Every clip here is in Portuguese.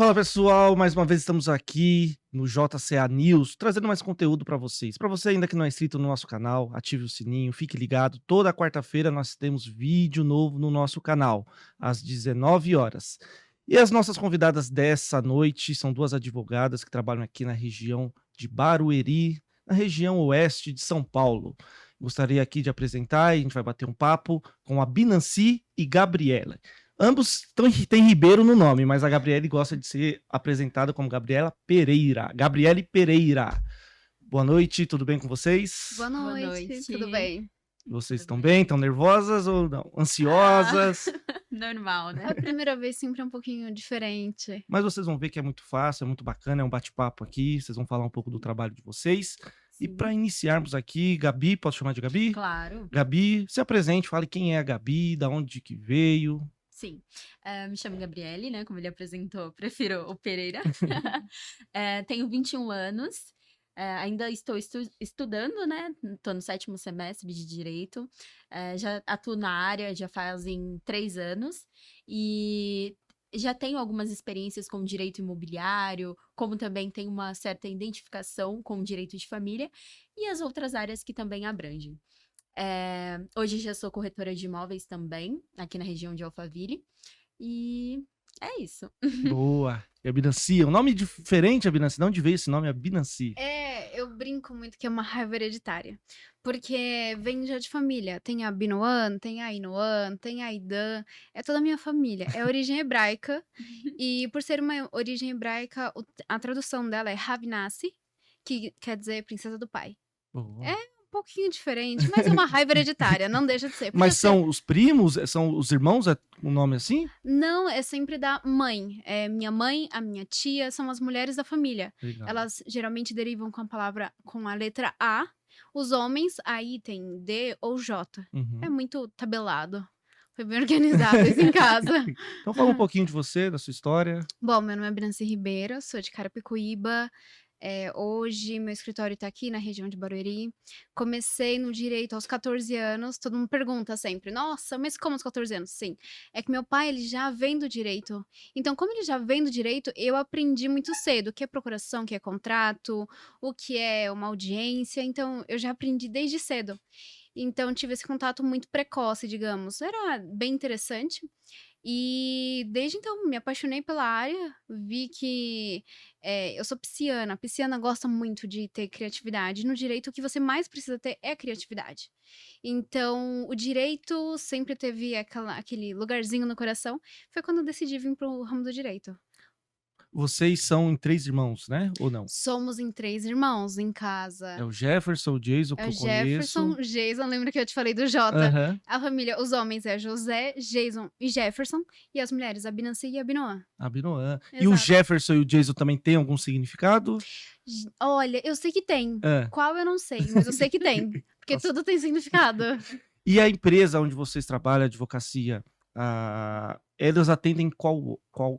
Fala pessoal, mais uma vez estamos aqui no JCA News, trazendo mais conteúdo para vocês. Para você ainda que não é inscrito no nosso canal, ative o sininho, fique ligado. Toda quarta-feira nós temos vídeo novo no nosso canal, às 19 horas. E as nossas convidadas dessa noite são duas advogadas que trabalham aqui na região de Barueri, na região oeste de São Paulo. Gostaria aqui de apresentar, e a gente vai bater um papo com a Binancy e Gabriela. Ambos têm Ribeiro no nome, mas a Gabriele gosta de ser apresentada como Gabriela Pereira. Gabriele Pereira. Boa noite, tudo bem com vocês? Boa Boa noite, noite. tudo bem? Vocês Tudo estão bem. bem? Estão nervosas ou não? Ansiosas? Normal, A né? primeira vez sempre é um pouquinho diferente. Mas vocês vão ver que é muito fácil, é muito bacana, é um bate-papo aqui. Vocês vão falar um pouco do trabalho de vocês. E Sim. para iniciarmos aqui, Gabi, posso chamar de Gabi? Claro, Gabi, se apresente, fale quem é a Gabi, da onde que veio. sim. Me chamo Gabriele, né? Como ele apresentou, prefiro o Pereira. Tenho 21 anos. Ainda estou estudando, né? Estou no 7º semestre de Direito. Já atuo na área já fazem 3 anos. E já tenho algumas experiências com direito imobiliário, como também tenho uma certa identificação com o direito de família e as outras áreas que também abrangem. Hoje já sou corretora de imóveis também, aqui na região de Alphaville. E é isso. Boa. E a Binancy, é um nome diferente, a Binancy. De onde veio esse nome, a Binancy? Eu brinco muito que é uma raiva hereditária. Porque vem já de família. Tem a Binoan, tem a Inoan, tem a Idan. É toda a minha família. É origem hebraica. E por ser uma origem hebraica, a tradução dela é Ravinassi, que quer dizer princesa do pai. Boa. É um pouquinho diferente, mas é uma raiva hereditária, não deixa de ser. Podia Mas ser- são os primos? São os irmãos? É um nome assim? Não, é sempre da mãe. É minha mãe, a minha tia, são as mulheres da família. Legal. Elas geralmente derivam com a palavra com a letra A. Os homens, aí tem D ou J. Uhum. É muito tabelado. Foi bem organizado isso em casa. Então fala um pouquinho de você, da sua história. Bom, meu nome é Binancy Ribeiro, sou de Carapicuíba. Hoje meu escritório está aqui na região de Barueri. Comecei no direito aos 14 anos. Todo mundo pergunta sempre, nossa, mas como aos 14 anos? Sim, é que meu pai ele já vem do direito. Então, como ele já vem do direito, eu aprendi muito cedo o que é procuração, o que é contrato, o que é uma audiência. Então, eu já aprendi desde cedo. Então, tive esse contato muito precoce, digamos. Era bem interessante. E desde então me apaixonei pela área, vi que eu sou pisciana. Pisciana gosta muito de ter criatividade. No direito, o que você mais precisa ter é criatividade. Então, o direito sempre teve aquele lugarzinho no coração. Foi quando eu decidi vir pro ramo do direito. Vocês são em 3 irmãos, né? Ou não? Somos em 3 irmãos em É casa. o Jefferson, o Jason, que É o eu conheço. Jefferson, o Jason, lembra que eu te falei do Jota? Aham. A família, os homens é José, Jason e Jefferson. E as mulheres, a Binancy e a Binoan. A Binoan. E o Exato. Jefferson e o Jason também têm algum significado? Olha, eu sei que tem. É. Qual eu não sei, mas eu sei que tem. Porque Nossa. tudo tem significado. E a empresa onde vocês trabalham, a advocacia, elas atendem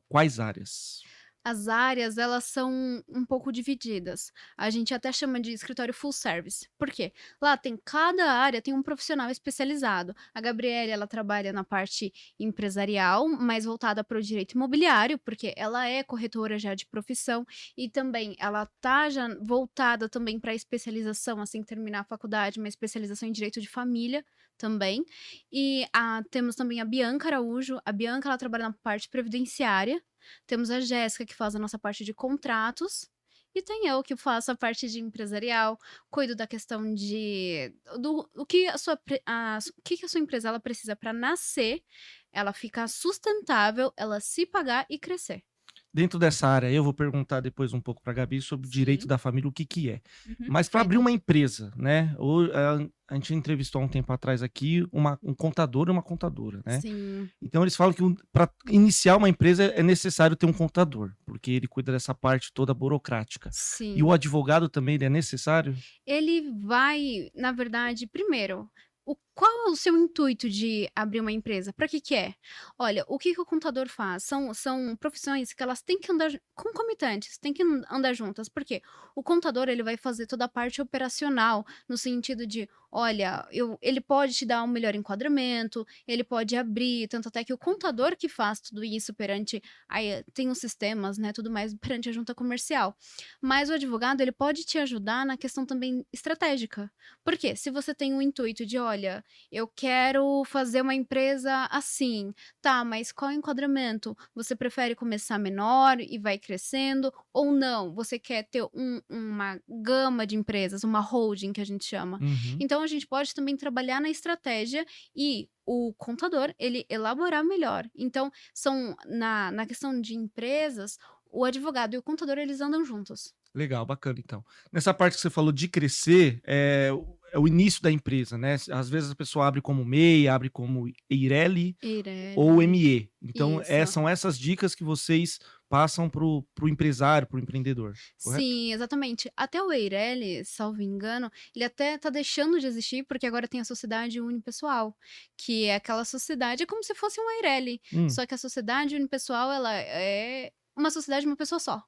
quais áreas? As áreas, elas são um pouco divididas. A gente até chama de escritório full service. Por quê? Lá tem cada área tem um profissional especializado. A Gabriele, ela trabalha na parte empresarial, mais voltada para o direito imobiliário, porque ela é corretora já de profissão e também ela tá já voltada também para especialização, assim que terminar a faculdade, uma especialização em direito de família também. E temos também a Bianca Araújo. A Bianca, ela trabalha na parte previdenciária. Temos a Jéssica, que faz a nossa parte de contratos. E tem eu, que faço a parte de empresarial. Cuido da questão o que o que a sua empresa ela precisa para nascer, ela ficar sustentável, ela se pagar e crescer. Dentro dessa área, eu vou perguntar depois um pouco para a Gabi sobre o direito Sim. da família, o que que é. Uhum. Mas para abrir Perfeito. uma empresa, né? A gente entrevistou há um tempo atrás aqui um contador e uma contadora, né? Sim. Então eles falam que para iniciar uma empresa é necessário ter um contador, porque ele cuida dessa parte toda burocrática. Sim. E o advogado também ele é necessário? Ele vai, na verdade, primeiro, qual é o seu intuito de abrir uma empresa? Para que que é? Olha, o que que o contador faz? São profissões que elas têm que andar concomitantes, têm que andar juntas. Por quê? O contador, ele vai fazer toda a parte operacional, no sentido de, olha, ele pode te dar um melhor enquadramento, ele pode abrir, tanto até que o contador que faz tudo isso perante, aí tem os sistemas, né, tudo mais, perante a junta comercial. Mas o advogado, ele pode te ajudar na questão também estratégica. Por quê? Se você tem o intuito de, olha, eu quero fazer uma empresa assim. Tá, mas qual é o enquadramento? Você prefere começar menor e vai crescendo? Ou não? Você quer ter uma gama de empresas, uma holding que a gente chama. Uhum. Então a gente pode também trabalhar na estratégia e o contador, ele elaborar melhor. Então, na questão de empresas, o advogado e o contador, eles andam juntos. Legal, bacana então. Nessa parte que você falou de crescer, é o início da empresa, né? Às vezes a pessoa abre como MEI, abre como Eireli ou Eireli. ME. Então, Isso. são essas dicas que vocês passam pro empresário, pro empreendedor, correto? Sim, exatamente. Até o Eireli, salvo engano, ele até tá deixando de existir, porque agora tem a sociedade unipessoal, que é aquela sociedade, é como se fosse um Eireli, Hum, só que a sociedade unipessoal, ela é uma sociedade de uma pessoa só.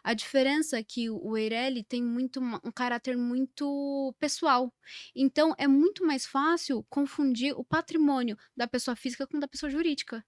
A diferença é que o Eireli tem um caráter muito pessoal. Então, é muito mais fácil confundir o patrimônio da pessoa física com o da pessoa jurídica.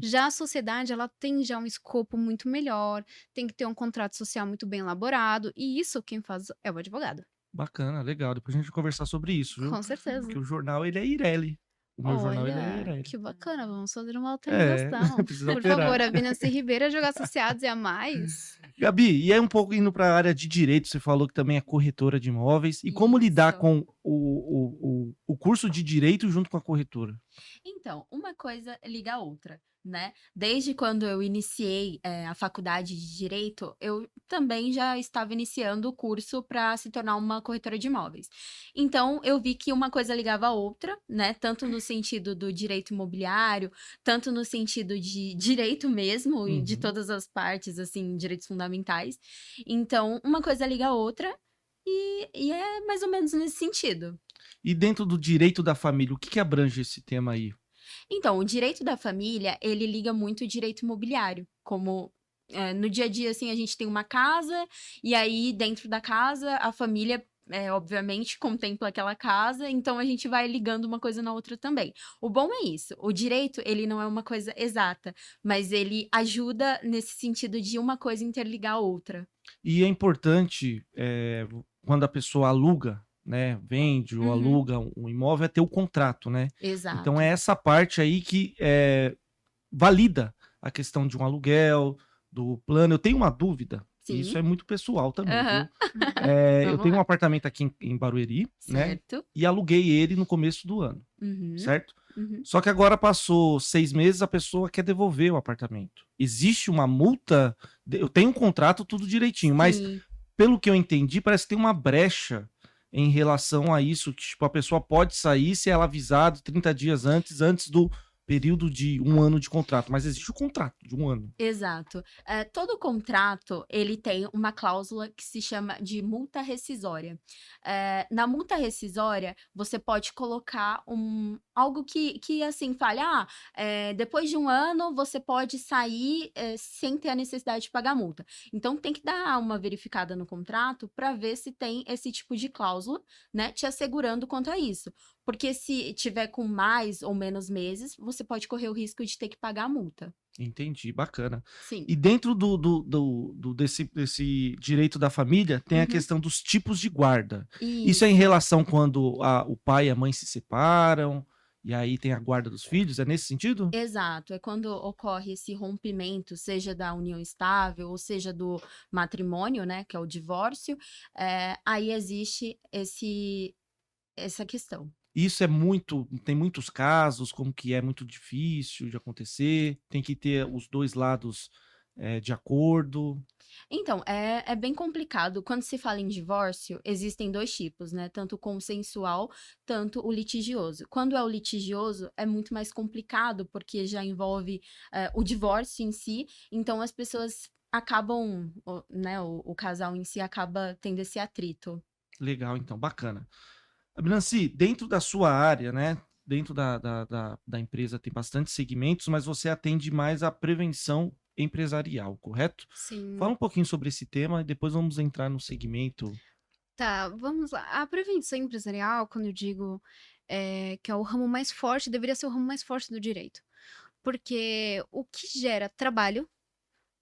Já a sociedade, ela tem já um escopo muito melhor, tem que ter um contrato social muito bem elaborado, e isso quem faz é o advogado. bacana, legal. Depois a gente vai conversar sobre isso, viu? Com certeza. Porque o jornal, ele é Eireli. O meu jornal, ele é Olha, Eireli. que bacana, vamos fazer uma É, atualização. precisa Por alterar. favor, a Venance Ribeiro Advogados Associados e a mais. Gabi, e aí um pouco indo para a área de direito, você falou que também é corretora de imóveis. E como lidar Isso. com o curso de direito junto com a corretora? Então, uma coisa liga a outra, né? Desde quando eu iniciei, a faculdade de direito, eu também já estava iniciando o curso para se tornar uma corretora de imóveis. Então, eu vi que uma coisa ligava a outra, né? Tanto no sentido do direito imobiliário, tanto no sentido de direito mesmo, e de Uhum. todas as partes, assim, direitos fundamentais. Então, uma coisa liga a outra, e é mais ou menos nesse sentido. E dentro do direito da família, o que abrange esse tema aí? Então, o direito da família, ele liga muito o direito imobiliário, como, no dia a dia, assim, a gente tem uma casa, e aí dentro da casa a família, obviamente contempla aquela casa, então a gente vai ligando uma coisa na outra também. O bom é isso, o direito, ele não é uma coisa exata, mas ele ajuda nesse sentido de uma coisa interligar a outra. E é importante, quando a pessoa aluga, né, vende ou Uhum, aluga um imóvel, é ter o contrato, né? Então é exato. essa parte aí que valida a questão de um aluguel, do plano. Eu tenho uma dúvida, e isso Sim. é muito pessoal também, Aham. viu? Eu Vamos tenho um lá. apartamento aqui em Barueri, né? Certo. E aluguei ele no começo do ano, Uhum, certo? uhum. Só que agora passou 6 meses, a pessoa quer devolver o apartamento. Existe uma multa? Eu tenho um contrato, tudo direitinho, mas Sim. pelo que eu entendi, parece que tem uma brecha em relação a isso, que tipo, a pessoa pode sair se ela avisado 30 dias antes do período de 1 ano de contrato, mas existe o contrato de 1 ano. Exato. Todo contrato, ele tem uma cláusula que se chama de multa rescisória. Na multa rescisória, você pode colocar algo que assim, fale, depois de 1 ano, você pode sair, sem ter a necessidade de pagar a multa. Então, tem que dar uma verificada no contrato para ver se tem esse tipo de cláusula, né, te assegurando quanto a isso. Porque se tiver com mais ou menos meses, você pode correr o risco de ter que pagar a multa. Entendi, bacana. Sim. E dentro desse direito da família, tem a Uhum. questão dos tipos de guarda. Isso é em Isso. relação quando o pai e a mãe se separam, e aí tem a guarda dos filhos, é nesse sentido? Exato. É quando ocorre esse rompimento, seja da união estável ou seja do matrimônio, né, que é o divórcio, aí existe essa questão. Isso tem muitos casos, como que é muito difícil de acontecer, tem que ter os 2 lados, de acordo. Então, é bem complicado. Quando se fala em divórcio, existem 2 tipos, né, tanto o consensual, tanto o litigioso. Quando é o litigioso, é muito mais complicado, porque já envolve, o divórcio em si, então as pessoas acabam, né, o casal em si acaba tendo esse atrito. Legal então, bacana. Abinanci, dentro da sua área, né? Dentro da empresa tem bastante segmentos, mas você atende mais a prevenção empresarial, correto? Fala Sim. um pouquinho sobre esse tema e depois vamos entrar no segmento. Tá, vamos lá. A prevenção empresarial, quando eu digo, que é o ramo mais forte, deveria ser o ramo mais forte do direito. Porque o que gera trabalho,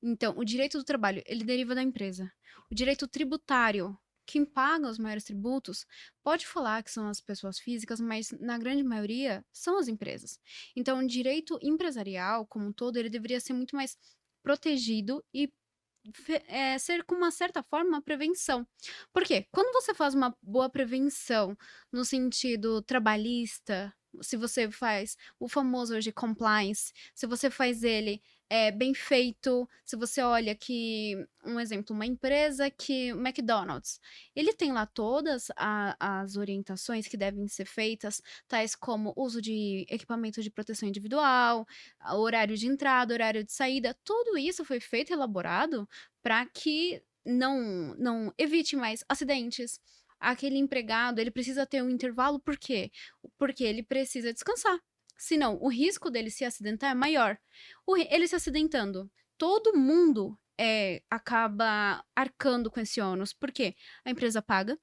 então, o direito do trabalho, ele deriva da empresa. O direito tributário, quem paga os maiores tributos, pode falar que são as pessoas físicas, mas na grande maioria são as empresas. Então, o direito empresarial, como um todo, ele deveria ser muito mais protegido e ser com uma certa forma uma prevenção. Por quê? Quando você faz uma boa prevenção no sentido trabalhista, se você faz o famoso hoje compliance, se você faz ele bem feito, se você olha que, um exemplo, uma empresa que, o McDonald's, ele tem lá todas as orientações que devem ser feitas, tais como uso de equipamento de proteção individual, horário de entrada, horário de saída, tudo isso foi feito e elaborado para que não evite mais acidentes. Aquele empregado, ele precisa ter um intervalo, por quê? Porque ele precisa descansar. Senão, o risco dele se acidentar é maior. Ele se acidentando, todo mundo acaba arcando com esse ônus. Por quê? A empresa paga.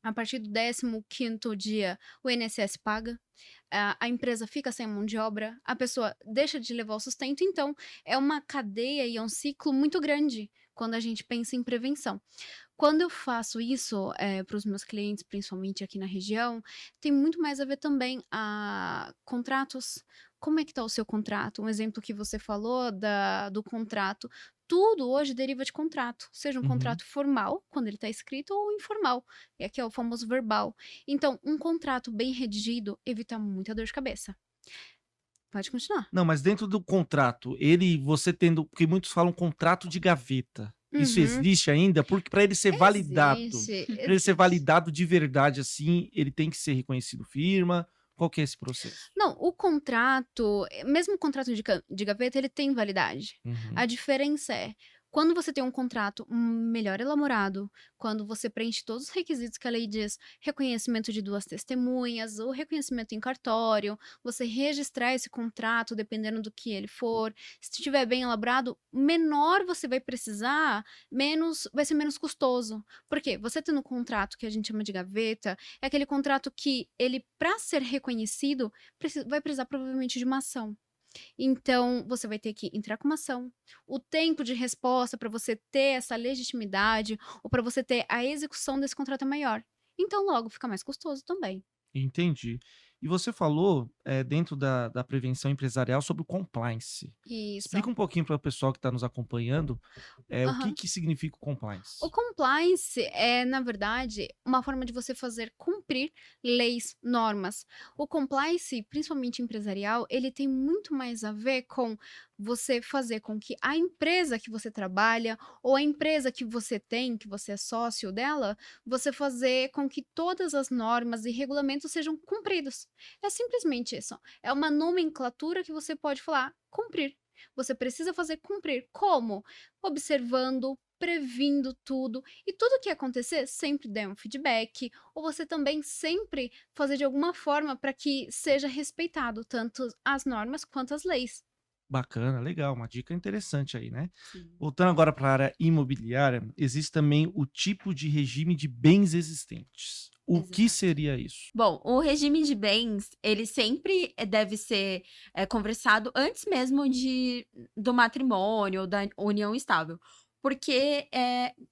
A partir do 15º dia, o INSS paga, a empresa fica sem mão de obra, a pessoa deixa de levar o sustento, então é uma cadeia e é um ciclo muito grande quando a gente pensa em prevenção. Quando eu faço isso para os meus clientes, principalmente aqui na região, tem muito mais a ver também a contratos. Como é que está o seu contrato? Um exemplo que você falou do contrato. Tudo hoje deriva de contrato, seja um Uhum. contrato formal, quando ele está escrito, ou informal, e aqui é o famoso verbal. Então, um contrato bem redigido evita muita dor de cabeça. Pode continuar. Não, mas dentro do contrato, você tendo, porque muitos falam contrato de gaveta. Isso Uhum. existe ainda? Porque Existe, para ele ser existe. validado de verdade, assim, ele tem que ser reconhecido firma. Qual que é esse processo? Não, o contrato, mesmo o contrato de gaveta, ele tem validade. A Uhum. diferença é, quando você tem um contrato melhor elaborado, quando você preenche todos os requisitos que a lei diz, reconhecimento de 2 testemunhas, ou reconhecimento em cartório, você registrar esse contrato, dependendo do que ele for, se estiver bem elaborado, menor você vai precisar, vai ser menos custoso. Por quê? Você tendo um contrato que a gente chama de gaveta, é aquele contrato que ele, para ser reconhecido, vai precisar provavelmente de uma ação. Então, você vai ter que entrar com uma ação. O tempo de resposta para você ter essa legitimidade ou para você ter a execução desse contrato é maior. Então, logo, fica mais custoso também. Entendi. E você falou, dentro da prevenção empresarial sobre o compliance. Explica Isso. um pouquinho para o pessoal que está nos acompanhando, o que Aham. que significa o O compliance? compliance é, na verdade, uma forma de você fazer cumprir leis, normas. O compliance, principalmente empresarial, ele tem muito mais a ver com você fazer com que a empresa que você trabalha ou a empresa que você tem, que você é sócio dela, você fazer com que todas as normas e regulamentos sejam cumpridos. É simplesmente isso. É uma nomenclatura que você pode falar cumprir. Você precisa fazer cumprir. Como? Observando, previndo tudo, e tudo que acontecer sempre dê um feedback, ou você também sempre fazer de alguma forma para que seja respeitado tanto as normas quanto as leis. Bacana, legal, uma dica interessante aí, né. Sim, Voltando agora para a área imobiliária, existe também o tipo de regime de bens existentes. O que exato. seria isso? Bom, o regime de bens, ele sempre deve ser conversado antes mesmo do matrimônio ou da união estável. Porque,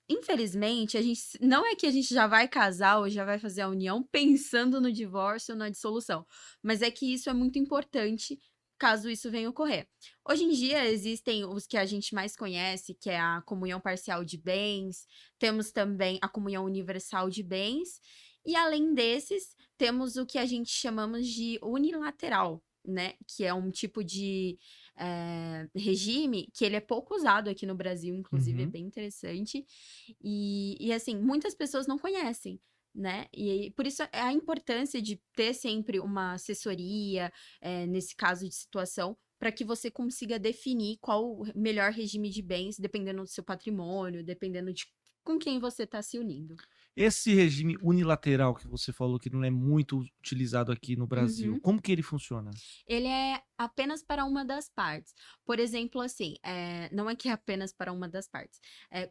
infelizmente, não é que a gente já vai casar ou já vai fazer a união pensando no divórcio ou na dissolução, mas é que isso é muito importante caso isso venha ocorrer. Hoje em dia existem os que a gente mais conhece, que é a comunhão parcial de bens, temos também a comunhão universal de bens, e além desses, temos o que a gente chamamos de unilateral, né? Que é um tipo de regime que ele é pouco usado aqui no Brasil, inclusive é Uhum. bem interessante. E assim, muitas pessoas não conhecem. Né? E por isso é a importância de ter sempre uma assessoria, nesse caso de situação, para que você consiga definir qual o melhor regime de bens, dependendo do seu patrimônio, dependendo de com quem você está se unindo. Esse regime unilateral que você falou que não é muito utilizado aqui no Brasil, Uhum. como que ele funciona? Ele é apenas para uma das partes. Por exemplo, assim, não é que é apenas para uma das partes.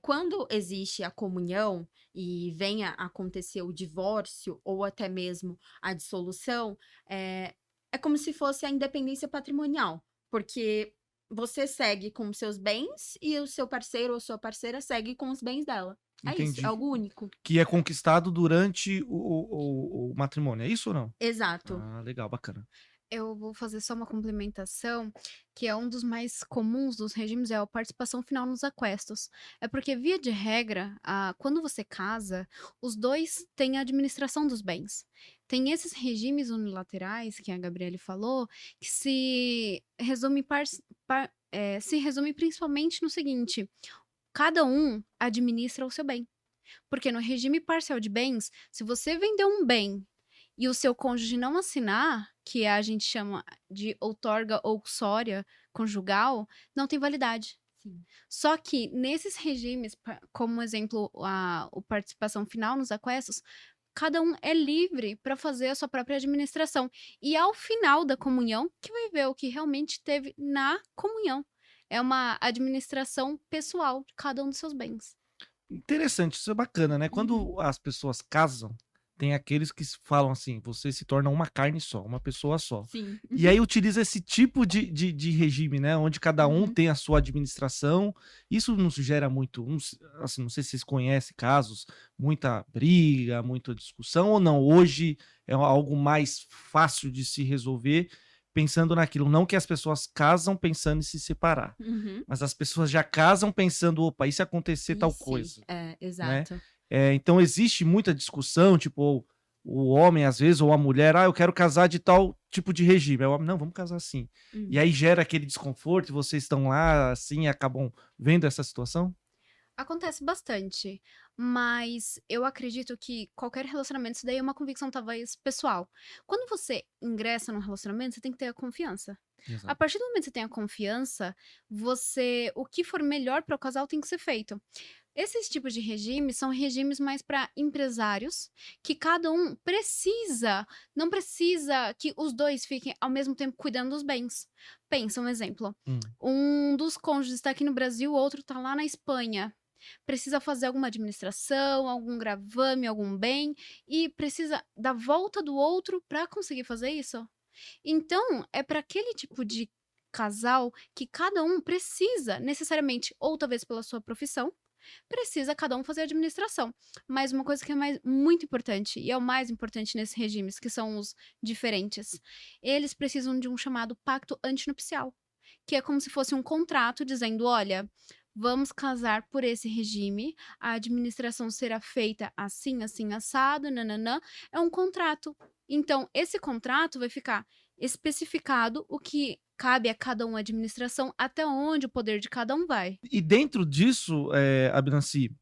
Quando existe a comunhão e venha a acontecer o divórcio ou até mesmo a dissolução, é como se fosse a independência patrimonial, porque você segue com os seus bens e o seu parceiro ou sua parceira segue com os bens dela. É isso, é Entendi. algo único. Que é conquistado durante o matrimônio, é isso ou não? Exato. Ah, legal, bacana. Eu vou fazer só uma complementação, que é um dos mais comuns dos regimes, é a participação final nos aquestos. É porque, via de regra, quando você casa, os dois têm a administração dos bens. Tem esses regimes unilaterais, que a Gabriele falou, que se resume principalmente no seguinte: cada um administra o seu bem. Porque no regime parcial de bens, se você vender um bem e o seu cônjuge não assinar, que a gente chama de outorga uxória conjugal, não tem validade. Sim. Só que nesses regimes, como exemplo, o participação final nos aquestos, cada um é livre para fazer a sua própria administração. E ao final da comunhão, que vai ver o que realmente teve na comunhão. É uma administração pessoal de cada um dos seus bens. Interessante, isso é bacana, né? Uhum. Quando as pessoas casam, tem aqueles que falam assim: você se torna uma carne só, uma pessoa só. Sim. E aí utiliza esse tipo de regime, né? Onde cada um Uhum. tem a sua administração. Isso nos gera muito, assim, não sei se vocês conhecem casos, muita briga, muita discussão ou não. Hoje é algo mais fácil de se resolver pensando naquilo. Não que as pessoas casam pensando em se separar, Uhum. mas as pessoas já casam pensando, opa, e se acontecer tal Ixi, coisa, né? exato. Então existe muita discussão, tipo, o homem às vezes, ou a mulher, eu quero casar de tal tipo de regime. Aí o homem, não, vamos casar assim. E aí gera aquele desconforto, e vocês estão lá, assim, e acabam vendo essa situação? Acontece bastante, mas eu acredito que qualquer relacionamento, isso daí é uma convicção talvez pessoal. Quando você ingressa num relacionamento, você tem que ter a confiança. A Exato. partir do momento que você tem a confiança, o que for melhor para o casal tem que ser feito. Esses tipos de regimes são regimes mais para empresários, que cada um não precisa que os dois fiquem ao mesmo tempo cuidando dos bens. Pensa um exemplo. Hum. Um dos cônjuges está aqui no Brasil, o outro está lá na Espanha. Precisa fazer alguma administração, algum gravame, algum bem, e precisa da volta do outro para conseguir fazer isso. Então, é para aquele tipo de casal que cada um precisa, necessariamente, ou talvez pela sua profissão, precisa cada um fazer a administração. Mas uma coisa que é muito importante, e é o mais importante nesses regimes, que são os diferentes, eles precisam de um chamado pacto antinupcial, que é como se fosse um contrato dizendo: olha, vamos casar por esse regime, a administração será feita assim, assim, assado, nananã. É um contrato. Então, esse contrato vai ficar especificado o que cabe a cada um a administração, até onde o poder de cada um vai. E dentro disso, Abinanci,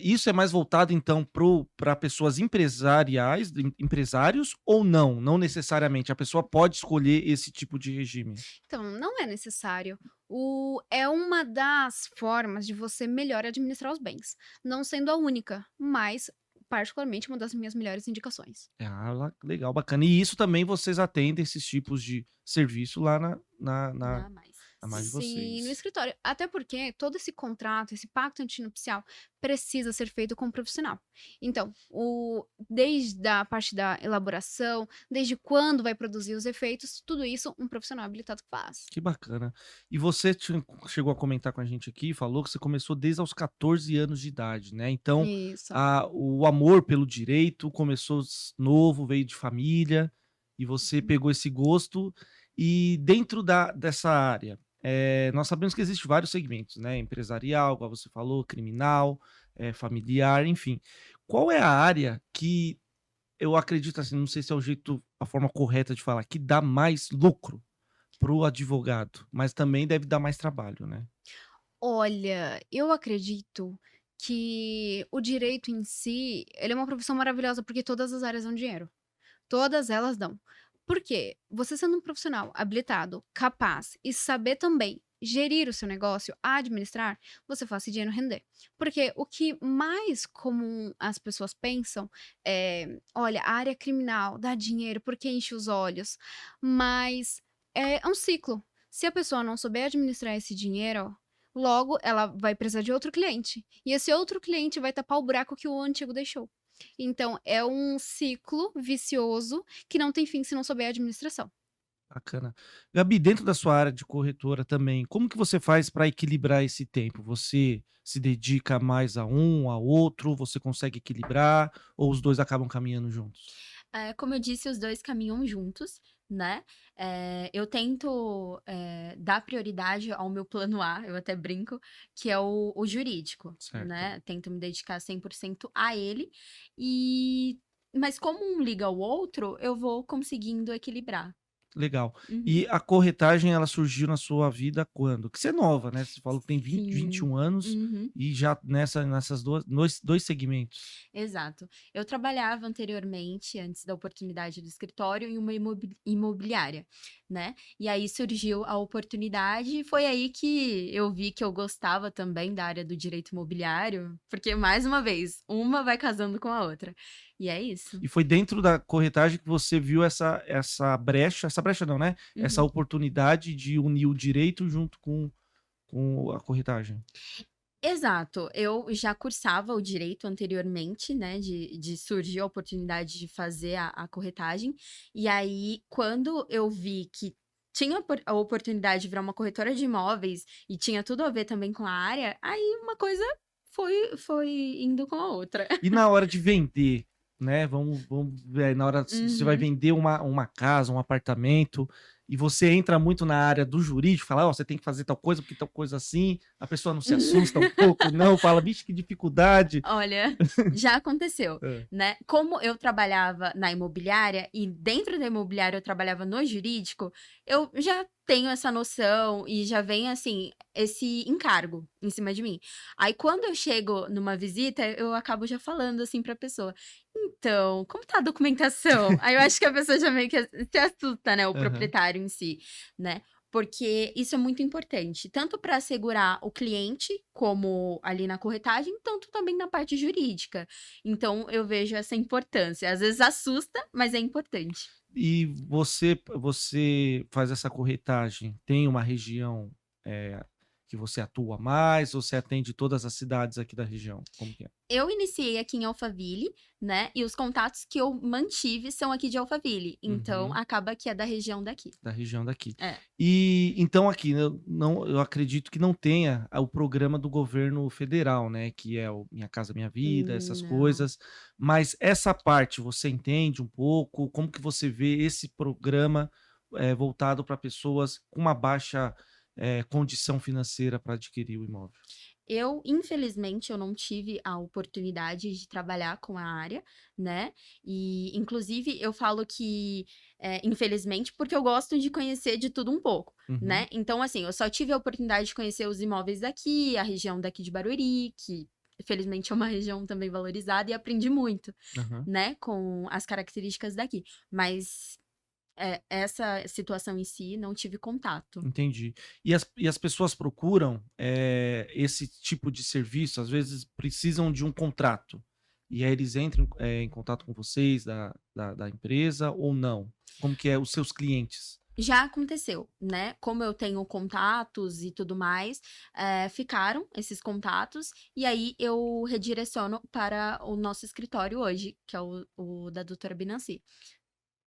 isso é mais voltado então para pessoas empresariais, empresários ou não? Não necessariamente. A pessoa pode escolher esse tipo de regime. Então, não é necessário. É uma das formas de você melhor administrar os bens. Não sendo a única, mas particularmente uma das minhas melhores indicações. Ah, legal, bacana. E isso também vocês atendem esses tipos de serviço lá Dá mais. na mais de Sim, no vocês. escritório. Até porque todo esse contrato, esse pacto antinupcial, precisa ser feito com um profissional. Então, desde a parte da elaboração, desde quando vai produzir os efeitos, tudo isso um profissional habilitado faz. Que bacana. E você chegou a comentar com a gente aqui, falou que você começou desde aos 14 anos de idade, né? Então, Isso. o amor pelo direito começou novo, veio de família, e você pegou esse gosto. E dentro dessa área, nós sabemos que existem vários segmentos, né? Empresarial, igual você falou, criminal, familiar, enfim. Qual é a área que eu acredito assim, não sei se é a forma correta de falar, que dá mais lucro pro advogado, mas também deve dar mais trabalho, né? Olha, eu acredito que o direito em si, ele é uma profissão maravilhosa porque todas as áreas dão dinheiro. Todas elas dão. Por quê? Você sendo um profissional habilitado, capaz e saber também gerir o seu negócio, administrar, você faz esse dinheiro render. Porque o que mais comum as pessoas pensam é: olha, a área criminal dá dinheiro porque enche os olhos, mas é um ciclo. Se a pessoa não souber administrar esse dinheiro, logo ela vai precisar de outro cliente. E esse outro cliente vai tapar o buraco que o antigo deixou. Então, é um ciclo vicioso que não tem fim se não souber a administração. Bacana. Gabi, dentro da sua área de corretora também, como que você faz para equilibrar esse tempo? Você se dedica mais a um, a outro? Você consegue equilibrar ou os 2 acabam caminhando juntos? Como eu disse, os 2 caminham juntos, né. Eu tento, dar prioridade ao meu plano A, eu até brinco, que é o jurídico, Certo, né. Tento me dedicar 100% a ele, e mas como um liga ao outro, eu vou conseguindo equilibrar. legal. Uhum. E a corretagem ela surgiu na sua vida quando? Que você é nova, né, você falou que tem 20, Sim. 21 anos Uhum. e já nessas 2 segmentos. Exato. Eu trabalhava anteriormente, antes da oportunidade do escritório, em uma imobiliária, né? E aí surgiu a oportunidade, e foi aí que eu vi que eu gostava também da área do direito imobiliário, porque, mais uma vez, uma vai casando com a outra. E é isso. E foi dentro da corretagem que você viu essa brecha não, né, essa Uhum. oportunidade de unir o direito junto com a corretagem. Exato. Eu já cursava o direito anteriormente, né, de surgir a oportunidade de fazer a corretagem, e aí quando eu vi que tinha a oportunidade de virar uma corretora de imóveis e tinha tudo a ver também com a área, aí uma coisa foi indo com a outra. E na hora de vender, né, vamos ver aí, na hora se você vai Uhum. vender uma casa, um apartamento, e você entra muito na área do jurídico, fala: "Ó, você tem que fazer tal coisa, porque tal coisa assim", a pessoa não se assusta um pouco, não, fala: "Vixe, que dificuldade". Olha, já aconteceu, Hã. né. Como eu trabalhava na imobiliária e dentro da imobiliária eu trabalhava no jurídico, eu já tenho essa noção e já vem, assim, esse encargo em cima de mim. Aí quando eu chego numa visita, eu acabo já falando, assim, pra pessoa: "Então, como tá a documentação?". Aí eu acho que a pessoa já meio que se assusta, né, o Aham. proprietário em si, né. Porque isso é muito importante, tanto para assegurar o cliente, como ali na corretagem, tanto também na parte jurídica. Então eu vejo essa importância. Às vezes assusta, mas é importante. E você faz essa corretagem, tem uma região, que você atua mais ou você atende todas as cidades aqui da região? Como que é? Eu iniciei aqui em Alphaville, né, e os contatos que eu mantive são aqui de Alphaville, então Uhum. acaba que é da região daqui. Da região daqui. É. E então aqui eu acredito que não tenha o programa do governo federal, né, que é o Minha Casa Minha Vida, essas Não. coisas, mas essa parte você entende um pouco? Como que você vê esse programa, voltado para pessoas com uma baixa, condição financeira para adquirir o imóvel? Eu, infelizmente, eu não tive a oportunidade de trabalhar com a área, né, e inclusive eu falo que, infelizmente, porque eu gosto de conhecer de tudo um pouco, Uhum, né. Então, assim, eu só tive a oportunidade de conhecer os imóveis daqui, a região daqui de Barueri, que felizmente é uma região também valorizada, e aprendi muito, aham, né, com as características daqui. Mas, essa situação em si, não tive contato. entendi. E as pessoas procuram, esse tipo de serviço, às vezes precisam de um contrato, e aí eles entram, em contato com vocês da empresa ou não? Como que é os seus clientes? Já aconteceu, né, como eu tenho contatos e tudo mais, ficaram esses contatos, e aí eu redireciono para o nosso escritório hoje, que é o da doutora Binanci.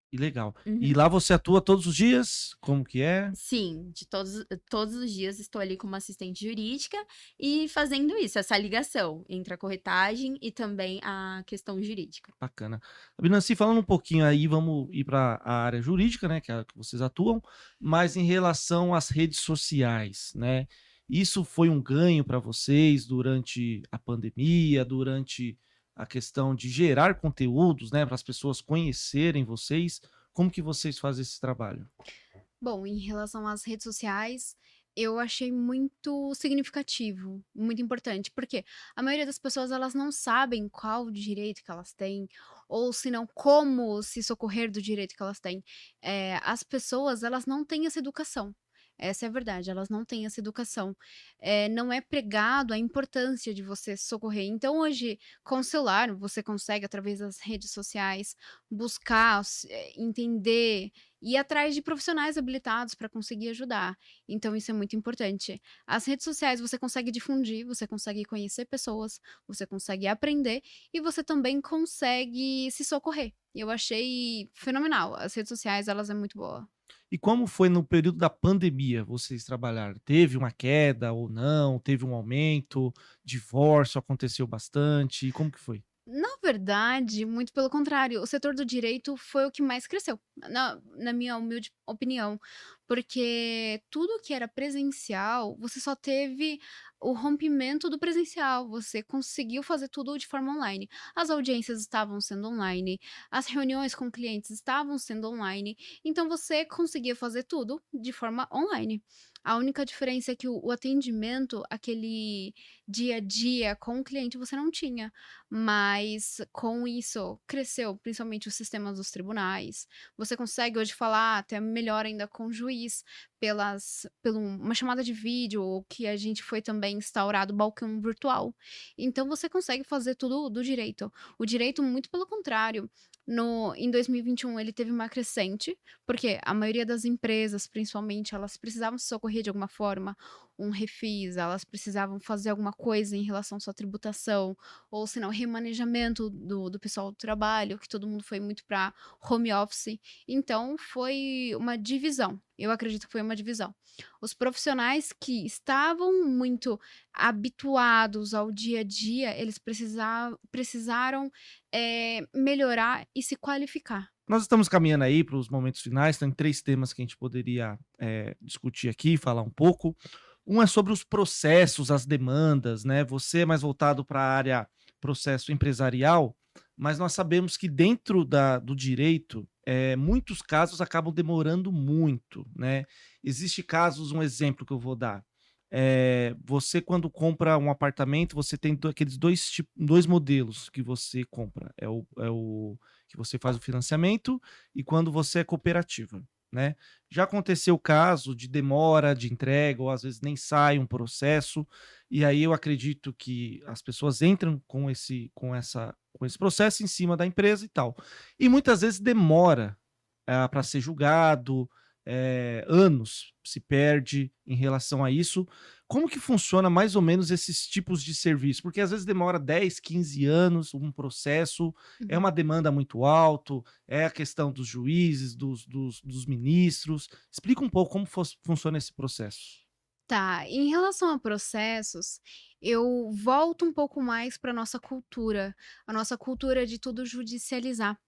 Que legal. E Uhum. lá você atua todos os dias? Como que é? Sim, de todos os dias estou ali como assistente jurídica e fazendo isso, essa ligação entre a corretagem e também a questão jurídica. Bacana. Abinanci, falando um pouquinho aí, vamos ir para a área jurídica, né, que é a que vocês atuam, mas em relação às redes sociais, né? Isso foi um ganho para vocês durante a pandemia, durante a questão de gerar conteúdos, né, para as pessoas conhecerem vocês? Como que vocês fazem esse trabalho? Bom, em relação às redes sociais, eu achei muito significativo, muito importante, porque a maioria das pessoas elas não sabem qual o direito que elas têm, ou se não como se socorrer do direito que elas têm. As pessoas elas não têm essa educação. Essa é a verdade, elas não têm essa educação. Não é pregado a importância de você socorrer. Então hoje, com o celular, você consegue, através das redes sociais, buscar, entender, ir atrás de profissionais habilitados para conseguir ajudar. Então isso é muito importante. As redes sociais você consegue difundir, você consegue conhecer pessoas, você consegue aprender e você também consegue se socorrer. Eu achei fenomenal. As redes sociais, elas é muito boa. E como foi no período da pandemia vocês trabalharam? Teve uma queda ou não? Teve um aumento? Divórcio aconteceu bastante? Como que foi? Na verdade, muito pelo contrário, o setor do direito foi o que mais cresceu, na minha humilde opinião, porque tudo que era presencial, você só teve o rompimento do presencial, você conseguiu fazer tudo de forma online. As audiências estavam sendo online, as reuniões com clientes estavam sendo online, então você conseguia fazer tudo de forma online. A única diferença é que o atendimento, aquele dia a dia com o cliente, você não tinha. Mas com isso cresceu principalmente os sistemas dos tribunais. Você consegue hoje falar até melhor ainda com o juiz pelo uma chamada de vídeo, ou que a gente foi também instaurado balcão virtual. Então você consegue fazer tudo do direito. O direito, muito pelo contrário, em 2021 ele teve uma crescente, porque a maioria das empresas, principalmente, elas precisavam se socorrer de alguma forma, um refis, elas precisavam fazer alguma coisa em relação à sua tributação, ou se não, remanejamento do pessoal do trabalho, que todo mundo foi muito para home office. Então, foi uma divisão. Eu acredito que foi uma divisão. Os profissionais que estavam muito habituados ao dia a dia, eles precisaram melhorar e se qualificar. Nós estamos caminhando aí para os momentos finais, tem 3 temas que a gente poderia, discutir aqui, falar um pouco. Um é sobre os processos, as demandas, né, você é mais voltado para a área processo empresarial, mas nós sabemos que dentro do direito, muitos casos acabam demorando muito, né. Existe casos, um exemplo que eu vou dar, você quando compra um apartamento, você tem aqueles 2 modelos que você compra, é o que você faz o financiamento e quando você é cooperativa, né. Já aconteceu o caso de demora de entrega ou às vezes nem sai um processo, e aí eu acredito que as pessoas entram com esse processo em cima da empresa e tal. E muitas vezes demora, para ser julgado, anos se perde em relação a isso. Como que funciona mais ou menos esses tipos de serviço? Porque às vezes demora 10, 15 anos um processo, é Uhum. uma demanda muito alto, é a questão dos juízes, dos ministros. Explica um pouco como funciona esse processo. Tá, em relação a processos, eu volto um pouco mais para nossa cultura, a nossa cultura de tudo judicializar.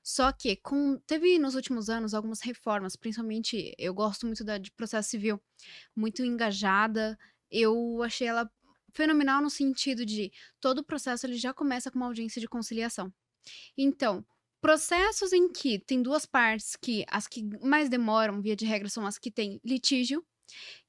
Só que teve nos últimos anos algumas reformas, principalmente eu gosto muito da de processo civil, muito engajada. Eu achei ela fenomenal no sentido de todo o processo ele já começa com uma audiência de conciliação. Então, processos em que tem 2 partes que as que mais demoram, via de regra, são as que têm litígio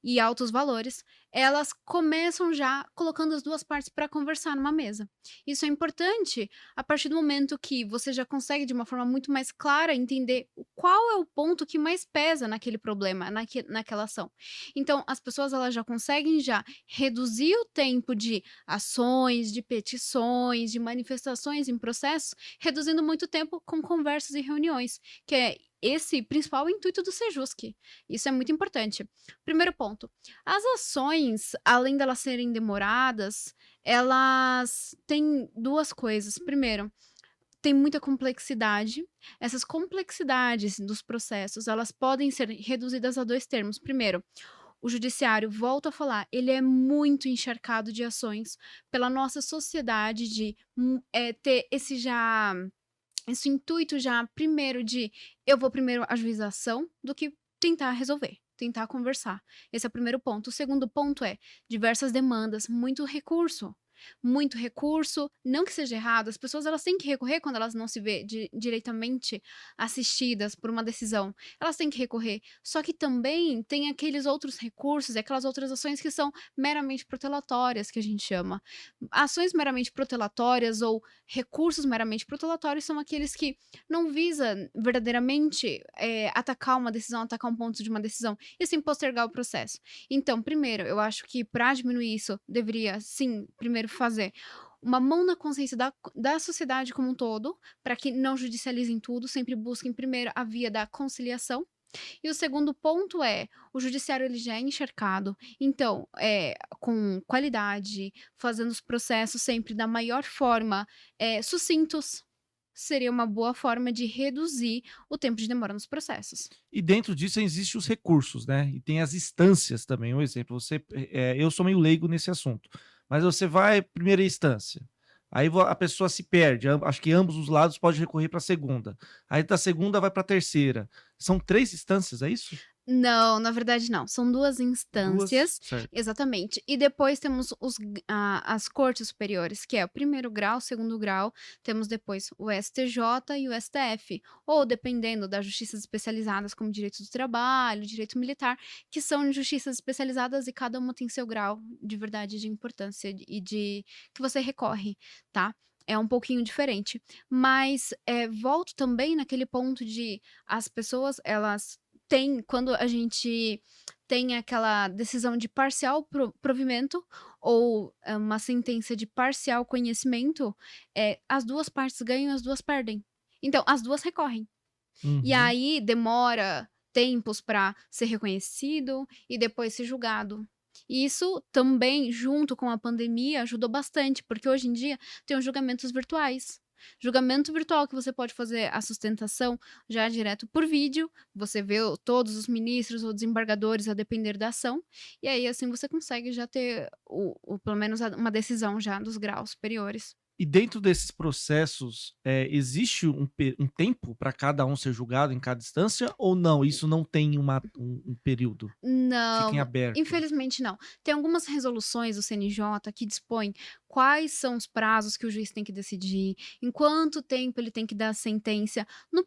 e altos valores, elas começam já colocando as 2 partes para conversar numa mesa. Isso é importante a partir do momento que você já consegue, de uma forma muito mais clara, entender qual é o ponto que mais pesa naquele problema, naquela ação. Então, as pessoas elas já conseguem já reduzir o tempo de ações, de petições, de manifestações em processos, reduzindo muito tempo com conversas e reuniões, que é esse principal intuito do Sejusc. Isso é muito importante. Primeiro ponto, as ações, além delas serem demoradas, elas têm 2 coisas. Primeiro, tem muita complexidade. Essas complexidades dos processos, elas podem ser reduzidas a 2 termos. Primeiro, o judiciário, volto a falar, ele é muito encharcado de ações pela nossa sociedade de, ter esse intuito já primeiro de eu vou primeiro ajuizar a ação do que tentar resolver, tentar conversar. Esse é o primeiro ponto. O segundo ponto é diversas demandas, muito recurso. Muito recurso, não que seja errado, as pessoas elas têm que recorrer quando elas não se vê diretamente assistidas por uma decisão, elas têm que recorrer. Só que também tem aqueles outros recursos e aquelas outras ações que são meramente protelatórias, que a gente chama. Ações meramente protelatórias ou recursos meramente protelatórios são aqueles que não visa verdadeiramente atacar uma decisão, atacar um ponto de uma decisão, e sim postergar o processo. Então, primeiro, eu acho que para diminuir isso, deveria sim, primeiro fazer uma mão na consciência da sociedade como um todo, para que não judicializem tudo, sempre busquem primeiro a via da conciliação. E o segundo ponto é, o judiciário ele já é encharcado, então, com qualidade, fazendo os processos sempre da maior forma, sucintos, seria uma boa forma de reduzir o tempo de demora nos processos. E dentro disso existem os recursos, né? E tem as instâncias também. Um exemplo, eu sou meio leigo nesse assunto, mas você vai primeira instância, aí a pessoa se perde. Acho que ambos os lados podem recorrer para a segunda. Aí da segunda vai para a terceira. São 3 instâncias, é isso? Não, na verdade não, são 2 Duas, instâncias, certo? exatamente, e depois temos as cortes superiores, que é o primeiro grau, o segundo grau, temos depois o STJ e o STF, ou dependendo das justiças especializadas como direito do trabalho, direito militar, que são justiças especializadas e cada uma tem seu grau de verdade, de importância e de que você recorre, tá? É um pouquinho diferente, mas, volto também naquele ponto de as pessoas elas quando a gente tem aquela decisão de parcial provimento ou uma sentença de parcial conhecimento, as 2 partes ganham e as 2 perdem. Então, as 2 recorrem. E Uhum. aí demora tempos para ser reconhecido e depois ser julgado. E isso também, junto com a pandemia, ajudou bastante, porque hoje em dia tem os julgamentos virtuais. Julgamento virtual que você pode fazer a sustentação já direto por vídeo, você vê todos os ministros ou desembargadores a depender da ação, e aí assim você consegue já ter pelo menos uma decisão já dos graus superiores. E dentro desses processos, existe um tempo para cada um ser julgado em cada instância ou não? Isso não tem um período? Fica em Não, aberto? infelizmente não. Tem algumas resoluções do CNJ que dispõem quais são os prazos que o juiz tem que decidir, em quanto tempo ele tem que dar a sentença. No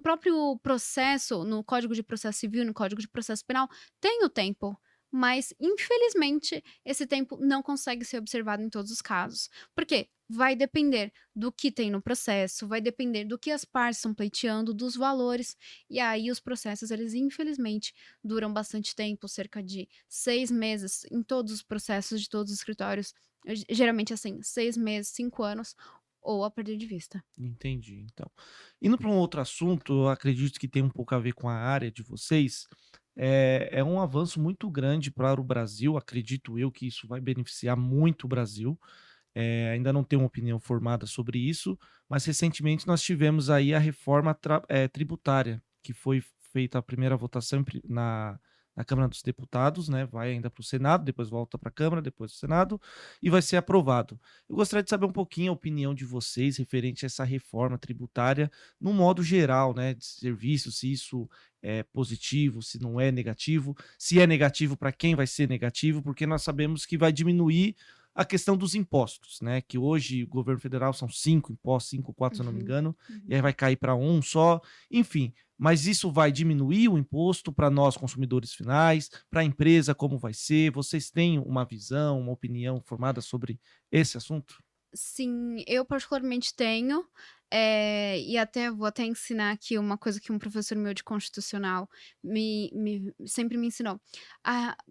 próprio processo, no Código de Processo Civil, no Código de Processo Penal, tem o tempo. Mas, infelizmente, esse tempo não consegue ser observado em todos os casos. Por quê? Vai depender do que tem no processo, vai depender do que as partes estão pleiteando, dos valores. E aí os processos, eles infelizmente duram bastante tempo, cerca de 6 meses em todos os processos de todos os escritórios, geralmente assim, 6 meses, 5 anos, ou a perder de vista. Entendi, então. Indo para um outro assunto, eu acredito que tem um pouco a ver com a área de vocês. É um avanço muito grande para o Brasil, acredito eu que isso vai beneficiar muito o Brasil. Ainda não tenho uma opinião formada sobre isso, mas recentemente nós tivemos aí a reforma tributária, que foi feita a primeira votação na Câmara dos Deputados, né? Vai ainda para o Senado, depois volta para a Câmara, depois para o Senado, e vai ser aprovado. Eu gostaria de saber um pouquinho a opinião de vocês referente a essa reforma tributária, no modo geral, né? De serviço, se isso é positivo, se não é negativo, se é negativo, para quem vai ser negativo, porque nós sabemos que vai diminuir a questão dos impostos, né? Que hoje o governo federal são 5 impostos, 5 ou 4, se eu não me Uhum, engano, e uhum. aí vai cair para um só, enfim. Mas isso vai diminuir o imposto para nós consumidores finais, para a empresa como vai ser? Vocês têm uma visão, uma opinião formada sobre esse assunto? Sim, eu particularmente tenho, e até vou até ensinar aqui uma coisa que um professor meu de constitucional sempre me ensinou.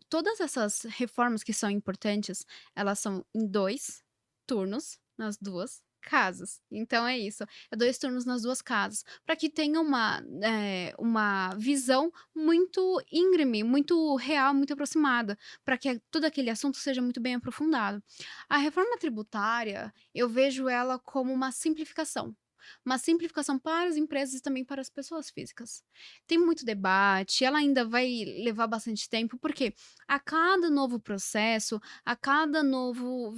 Todas essas reformas que são importantes, elas são em 2 turnos nas 2 casas. Então é isso, é 2 turnos nas 2 casas, para que tenha uma visão muito íngreme, muito real, muito aproximada, para que todo aquele assunto seja muito bem aprofundado. A reforma tributária, eu vejo ela como uma simplificação para as empresas e também para as pessoas físicas. Tem muito debate, ela ainda vai levar bastante tempo, porque a cada novo processo, a cada novo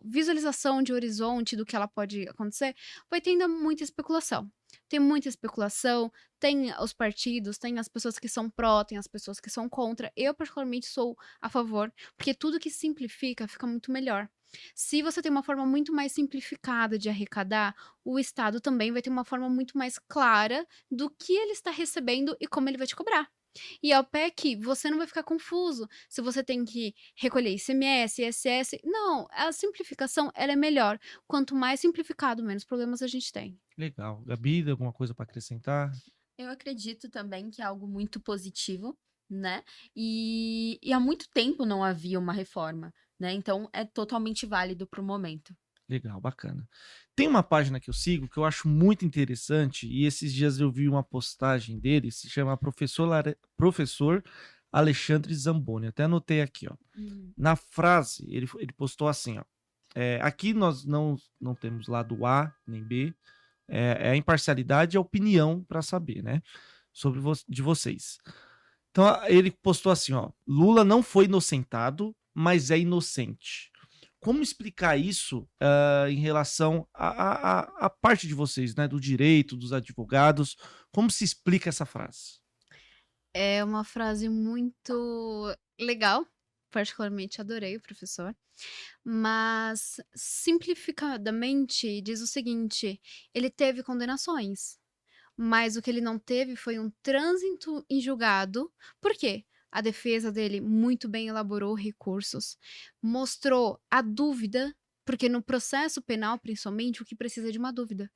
visualização de horizonte do que ela pode acontecer, vai tendo muita especulação. Tem muita especulação, tem os partidos, tem as pessoas que são pró, tem as pessoas que são contra. Eu particularmente sou a favor, porque tudo que simplifica fica muito melhor. Se você tem uma forma muito mais simplificada de arrecadar, o Estado também vai ter uma forma muito mais clara do que ele está recebendo e como ele vai te cobrar. E ao pé que você não vai ficar confuso se você tem que recolher ICMS, ISS. Não, a simplificação ela é melhor. Quanto mais simplificado, menos problemas a gente tem. Legal. Gabi, tem alguma coisa para acrescentar? Eu acredito também que é algo muito positivo, né? E há muito tempo não havia uma reforma, né? Então é totalmente válido para o momento. Legal, bacana. Tem uma página que eu sigo que eu acho muito interessante e esses dias eu vi uma postagem dele, se chama Professor Alexandre Zamboni. Até anotei aqui, ó. Na frase, ele postou assim, ó. Aqui nós não temos lado A nem B, é a imparcialidade e a opinião para saber, né? De vocês. Então ele postou assim, ó. Lula não foi inocentado, mas é inocente. Como explicar isso em relação à parte de vocês, né? Do direito, dos advogados? Como se explica essa frase? É uma frase muito legal, particularmente adorei o professor, mas simplificadamente diz o seguinte: ele teve condenações, mas o que ele não teve foi um trânsito em julgado. Por quê? A defesa dele muito bem elaborou recursos, mostrou a dúvida, porque no processo penal, principalmente, o que precisa é de uma dúvida.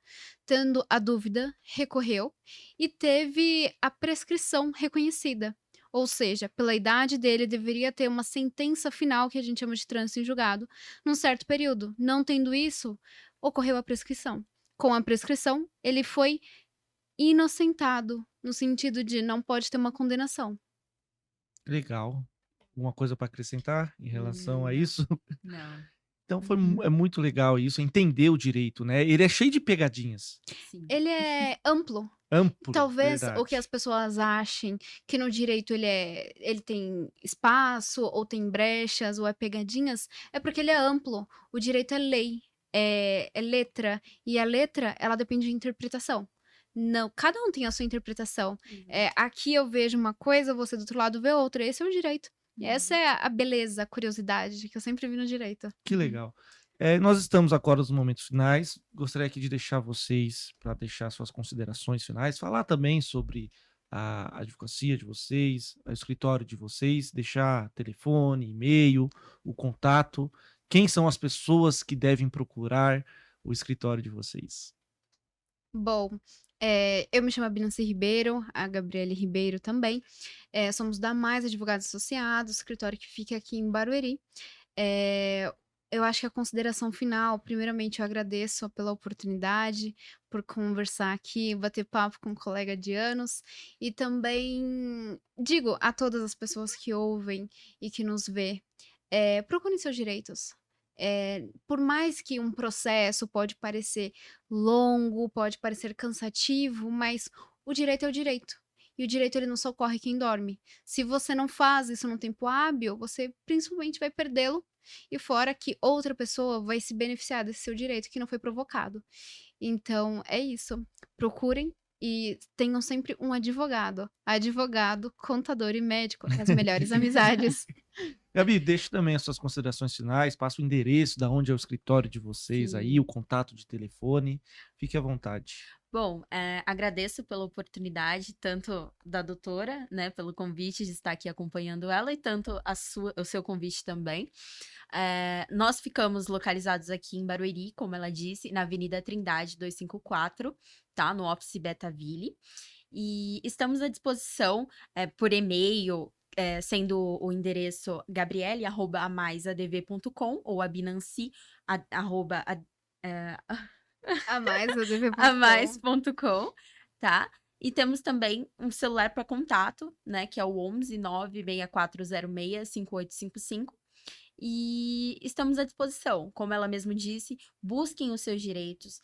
Tendo a dúvida, recorreu e teve a prescrição reconhecida. Ou seja, pela idade dele, deveria ter uma sentença final, que a gente chama de trânsito em julgado, num certo período. Não tendo isso, ocorreu a prescrição. Com a prescrição, ele foi inocentado, no sentido de não pode ter uma condenação. Legal. Alguma coisa para acrescentar em relação a Não, isso? não. Então é muito legal isso, entender o direito, né? Ele é cheio de pegadinhas. Sim. Ele é amplo. Amplo, Talvez o que verdade. as pessoas achem que no direito ele tem espaço, ou tem brechas, ou é pegadinhas, é porque ele é amplo. O direito é lei, é letra, e a letra, ela depende de interpretação. Não, cada um tem a sua interpretação. Aqui eu vejo uma coisa, você do outro lado vê outra. Esse é o direito. Essa é a beleza, a curiosidade que eu sempre vi no direito. Que legal. Nós estamos agora nos momentos finais. Gostaria aqui de deixar vocês para deixar suas considerações finais, falar também sobre a advocacia de vocês, o escritório de vocês, deixar telefone, e-mail, o contato. Quem são as pessoas que devem procurar o escritório de vocês? Bom, eu me chamo Abinanci Ribeiro, a Gabriele Ribeiro também. Somos da Mais Advogados Associados, escritório que fica aqui em Barueri. Eu acho que a consideração final, primeiramente, eu agradeço pela oportunidade, por conversar aqui, bater papo com um colega de anos, e também digo a todas as pessoas que ouvem e que nos vê, procurem seus direitos. Por mais que um processo pode parecer longo, pode parecer cansativo, mas o direito é o direito. E o direito ele não socorre quem dorme. Se você não faz isso no tempo hábil, você principalmente vai perdê-lo, e fora que outra pessoa vai se beneficiar desse seu direito que não foi provocado. Então é isso. Procurem e tenham sempre um advogado. Advogado, contador e médico, as melhores amizades. Gabi, deixe também as suas considerações finais, passa o endereço da onde é o escritório de vocês aí, Sim. o contato de telefone. Fique à vontade. Bom, agradeço pela oportunidade, tanto da doutora, né, pelo convite de estar aqui acompanhando ela, e tanto o seu convite também. Nós ficamos localizados aqui em Barueri, como ela disse, na Avenida Trindade 254, tá? No Office Betaville. E estamos à disposição por e-mail, sendo o endereço gabriele@amaisadv.com ou abinanci, arroba, A mais, eu devo amais.com, tá? E temos também um celular para contato, né? Que é o 11 96406 5855. E estamos à disposição, como ela mesmo disse, busquem os seus direitos,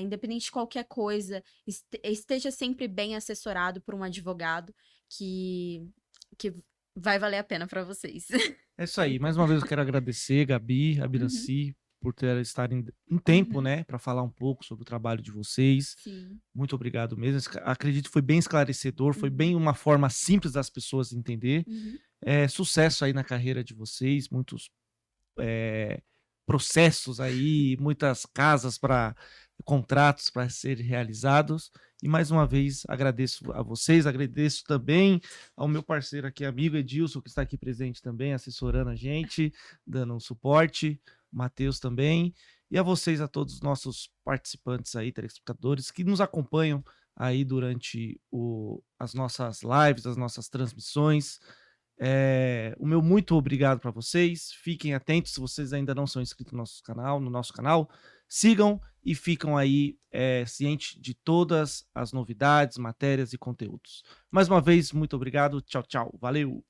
independente de qualquer coisa, esteja sempre bem assessorado por um advogado que vai valer a pena para vocês. É isso aí. Mais uma vez eu quero agradecer, Gabi, Uhum, Abiraci, por estarem um tempo, uhum, né, para falar um pouco sobre o trabalho de vocês. sim, Muito obrigado mesmo. Acredito que foi bem esclarecedor, foi uhum, bem uma forma simples das pessoas entender. uhum, Sucesso aí na carreira de vocês, muitos processos aí, muitas casas para contratos para serem realizados. E mais uma vez agradeço a vocês, agradeço também ao meu parceiro aqui, amigo Edilson, que está aqui presente também, assessorando a gente, dando um suporte, o Matheus também, e a vocês, a todos os nossos participantes aí, telespectadores, que nos acompanham aí durante as nossas lives, as nossas transmissões. O meu muito obrigado para vocês. Fiquem atentos se vocês ainda não são inscritos no nosso canal. Sigam e ficam aí cientes de todas as novidades, matérias e conteúdos. Mais uma vez, muito obrigado. Tchau, tchau. Valeu!